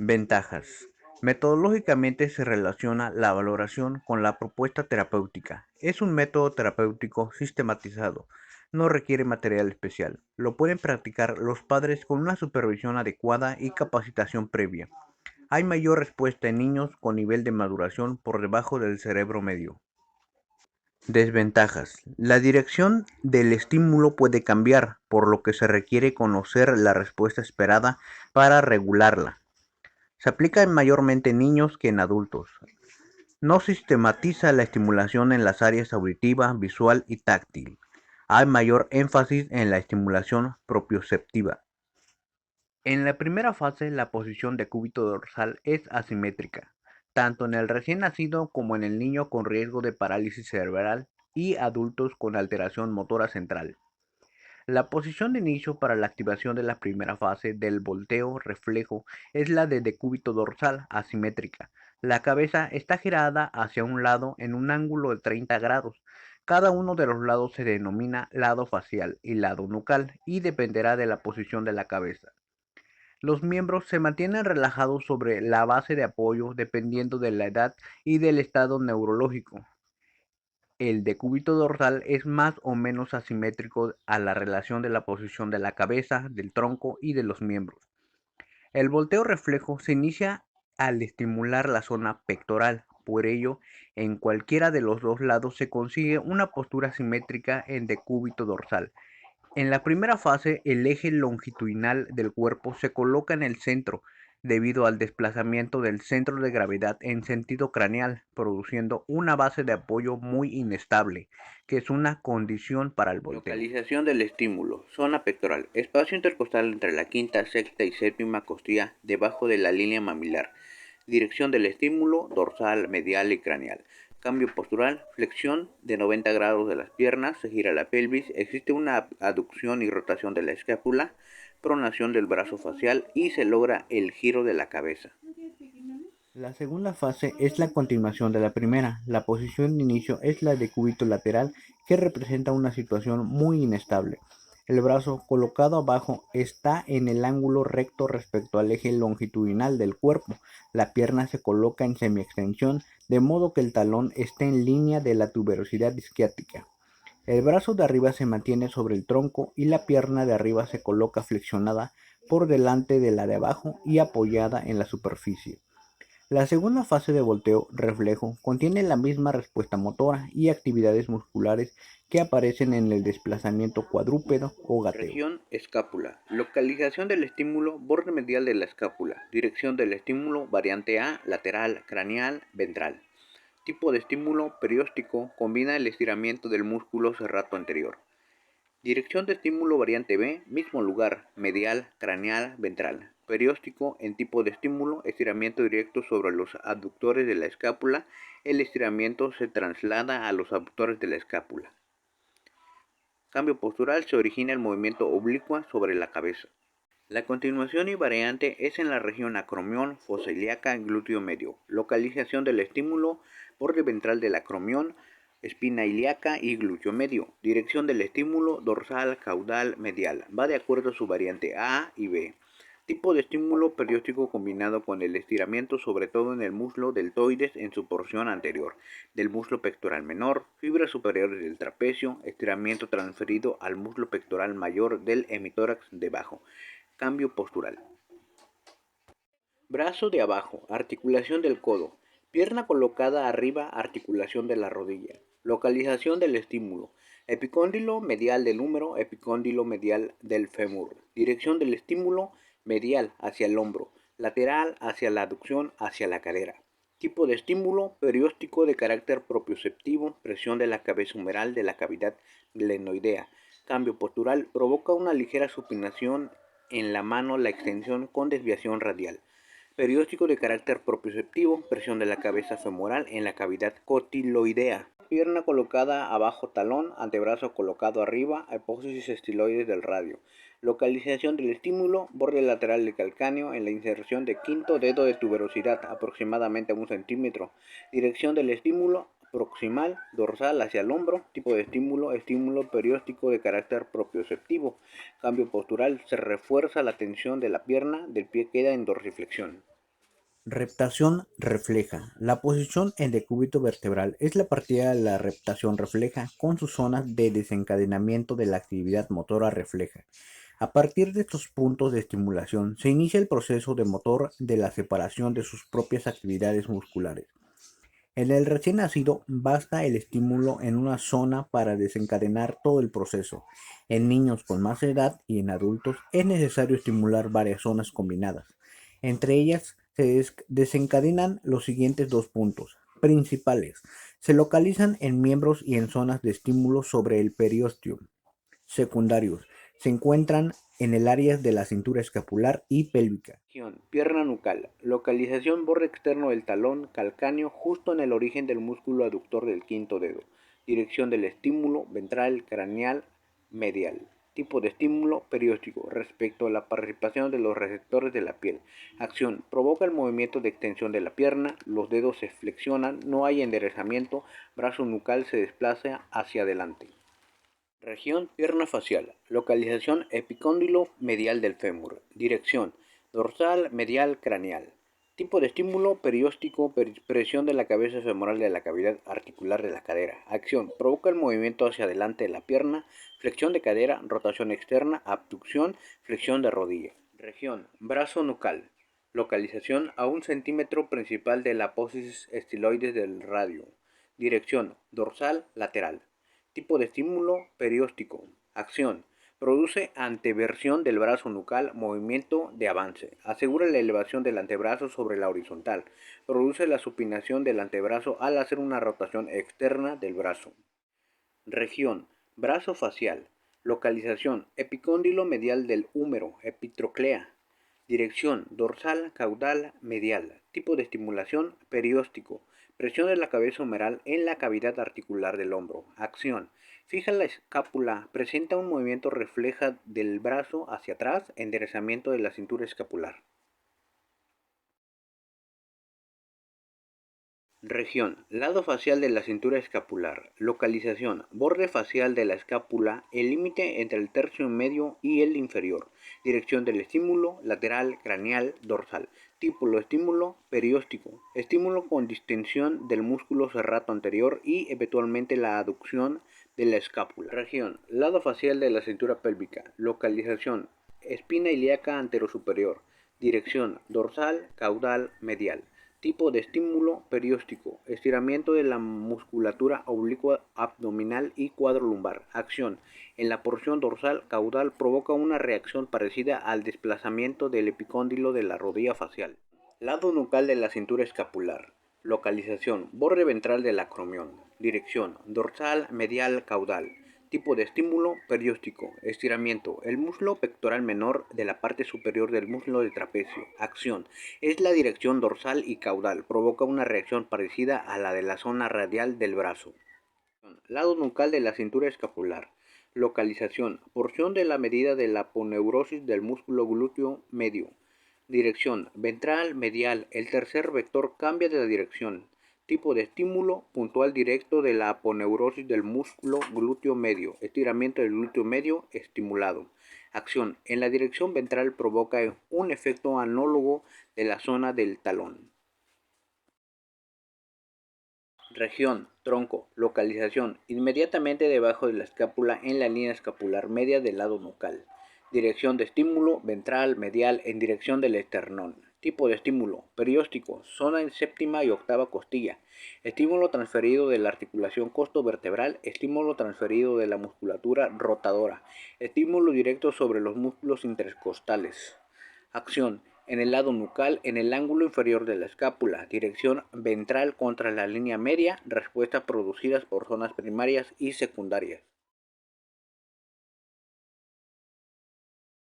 Ventajas. Metodológicamente se relaciona la valoración con la propuesta terapéutica. Es un método terapéutico sistematizado. No requiere material especial. Lo pueden practicar los padres con una supervisión adecuada y capacitación previa. Hay mayor respuesta en niños con nivel de maduración por debajo del cerebro medio. Desventajas. La dirección del estímulo puede cambiar, por lo que se requiere conocer la respuesta esperada para regularla. Se aplica mayormente en niños que en adultos. No sistematiza la estimulación en las áreas auditiva, visual y táctil. Hay mayor énfasis en la estimulación propioceptiva. En la primera fase, la posición de cúbito dorsal es asimétrica, tanto en el recién nacido como en el niño con riesgo de parálisis cerebral y adultos con alteración motora central. La posición de inicio para la activación de la primera fase del volteo reflejo es la de decúbito dorsal asimétrica. La cabeza está girada hacia un lado en un ángulo de 30 grados. Cada uno de los lados se denomina lado facial y lado nucal y dependerá de la posición de la cabeza. Los miembros se mantienen relajados sobre la base de apoyo dependiendo de la edad y del estado neurológico. El decúbito dorsal es más o menos asimétrico a la relación de la posición de la cabeza, del tronco y de los miembros. El volteo reflejo se inicia al estimular la zona pectoral, por ello, en cualquiera de los dos lados se consigue una postura simétrica en decúbito dorsal. En la primera fase, el eje longitudinal del cuerpo se coloca en el centro, debido al desplazamiento del centro de gravedad en sentido craneal, produciendo una base de apoyo muy inestable, que es una condición para el volteo. Localización del estímulo. Zona pectoral. Espacio intercostal entre la quinta, sexta y séptima costilla, debajo de la línea mamilar. Dirección del estímulo, dorsal, medial y craneal. Cambio postural, flexión de 90 grados de las piernas, se gira la pelvis, existe una aducción y rotación de la escápula, pronación del brazo facial y se logra el giro de la cabeza. La segunda fase es la continuación de la primera. La posición de inicio es la de cúbito lateral, que representa una situación muy inestable. El brazo colocado abajo está en el ángulo recto respecto al eje longitudinal del cuerpo. La pierna se coloca en semiextensión, de modo que el talón esté en línea de la tuberosidad isquiática. El brazo de arriba se mantiene sobre el tronco y la pierna de arriba se coloca flexionada por delante de la de abajo y apoyada en la superficie. La segunda fase de volteo reflejo contiene la misma respuesta motora y actividades musculares que aparecen en el desplazamiento cuadrúpedo o gateo. Región escápula. Localización del estímulo, borde medial de la escápula. Dirección del estímulo, variante A, lateral, craneal, ventral. Tipo de estímulo, perióstico, combina el estiramiento del músculo serrato anterior. Dirección de estímulo variante B, mismo lugar, medial, craneal, ventral. Perióstico en tipo de estímulo, estiramiento directo sobre los abductores de la escápula. El estiramiento se traslada a los abductores de la escápula. Cambio postural, se origina el movimiento oblicua sobre la cabeza. La continuación y variante es en la región acromión, fosa ilíaca, glúteo medio. Localización del estímulo, borde ventral del acromión, espina ilíaca y glúteo medio. Dirección del estímulo, dorsal, caudal, medial. Va de acuerdo a su variante A y B. Tipo de estímulo, perióstico combinado con el estiramiento, sobre todo en el muslo deltoides en su porción anterior, del muslo pectoral menor, fibras superiores del trapecio, estiramiento transferido al muslo pectoral mayor del hemitórax debajo. Cambio postural. Brazo de abajo, articulación del codo. Pierna colocada arriba, articulación de la rodilla. Localización del estímulo. Epicóndilo medial del húmero, epicóndilo medial del fémur. Dirección del estímulo, medial hacia el hombro, lateral hacia la aducción, hacia la cadera. Tipo de estímulo, perióstico de carácter propioceptivo, presión de la cabeza humeral de la cavidad glenoidea. Cambio postural, provoca una ligera supinación en la mano, la extensión con desviación radial. Perióstico de carácter propioceptivo, presión de la cabeza femoral en la cavidad cotiloidea. Pierna colocada abajo talón, antebrazo colocado arriba, hipófisis estiloides del radio. Localización del estímulo, borde lateral del calcáneo en la inserción de quinto dedo de tuberosidad, aproximadamente 1 centímetro. Dirección del estímulo, proximal, dorsal hacia el hombro. Tipo de estímulo, estímulo perióstico de carácter propioceptivo. Cambio postural, se refuerza la tensión de la pierna, del pie queda en dorsiflexión. Reptación refleja. La posición en decúbito vertebral es la partida de la reptación refleja con sus zonas de desencadenamiento de la actividad motora refleja. A partir de estos puntos de estimulación se inicia el proceso de motor de la separación de sus propias actividades musculares. En el recién nacido basta el estímulo en una zona para desencadenar todo el proceso. En niños con más edad y en adultos es necesario estimular varias zonas combinadas. Entre ellas se desencadenan los siguientes dos puntos principales. Se localizan en miembros y en zonas de estímulo sobre el periósteo. Secundarios. Se encuentran en el área de la cintura escapular y pélvica. Pierna nucal. Localización borde externo del talón calcáneo justo en el origen del músculo aductor del quinto dedo. Dirección del estímulo ventral, craneal, medial. Tipo de estímulo perióstico respecto a la participación de los receptores de la piel. Acción. Provoca el movimiento de extensión de la pierna, los dedos se flexionan, no hay enderezamiento, brazo nucal se desplaza hacia adelante. Región pierna facial. Localización epicóndilo medial del fémur. Dirección dorsal medial craneal. Tipo de estímulo perióstico, presión de la cabeza femoral de la cavidad articular de la cadera. Acción provoca el movimiento hacia adelante de la pierna, flexión de cadera, rotación externa, abducción, flexión de rodilla. Región brazo nucal. Localización a 1 centímetro principal de la apófisis estiloides del radio. Dirección dorsal lateral. Tipo de estímulo perióstico. Acción. Produce anteversión del brazo nucal, movimiento de avance. Asegura la elevación del antebrazo sobre la horizontal. Produce la supinación del antebrazo al hacer una rotación externa del brazo. Región. Brazo facial. Localización. Epicóndilo medial del húmero, epitroclea. Dirección. Dorsal, caudal, medial. Tipo de estimulación perióstico. Presión de la cabeza humeral en la cavidad articular del hombro. Acción. Fija la escápula. Presenta un movimiento refleja del brazo hacia atrás. Enderezamiento de la cintura escapular. Región. Lado facial de la cintura escapular. Localización. Borde facial de la escápula. El límite entre el tercio medio y el inferior. Dirección del estímulo. Lateral, craneal, dorsal. Tipo de estímulo perióstico. Estímulo con distensión del músculo serrato anterior y eventualmente la aducción de la escápula. Región. Lado facial de la cintura pélvica. Localización. Espina ilíaca anterosuperior. Dirección. Dorsal, caudal, medial. Tipo de estímulo perióstico. Estiramiento de la musculatura oblicua abdominal y cuadro lumbar. Acción. En la porción dorsal caudal provoca una reacción parecida al desplazamiento del epicóndilo de la rodilla facial. Lado nucal de la cintura escapular. Localización. Borde ventral del acromión. Dirección. Dorsal, medial, caudal. Tipo de estímulo perióstico. Estiramiento. El músculo pectoral menor de la parte superior del músculo de trapecio. Acción. Es la dirección dorsal y caudal. Provoca una reacción parecida a la de la zona radial del brazo. Lado nucal de la cintura escapular. Localización. Porción de la medida de la aponeurosis del músculo glúteo medio. Dirección. Ventral, medial. El tercer vector cambia de dirección. Tipo de estímulo puntual directo de la aponeurosis del músculo glúteo medio. Estiramiento del glúteo medio estimulado. Acción. En la dirección ventral provoca un efecto análogo de la zona del talón. Región, tronco, localización, inmediatamente debajo de la escápula en la línea escapular media del lado nucal. Dirección de estímulo, ventral, medial, en dirección del esternón. Tipo de estímulo, perióstico, zona en séptima y octava costilla. Estímulo transferido de la articulación costovertebral, estímulo transferido de la musculatura rotadora. Estímulo directo sobre los músculos intercostales. Acción. En el lado nucal, en el ángulo inferior de la escápula, dirección ventral contra la línea media, respuestas producidas por zonas primarias y secundarias.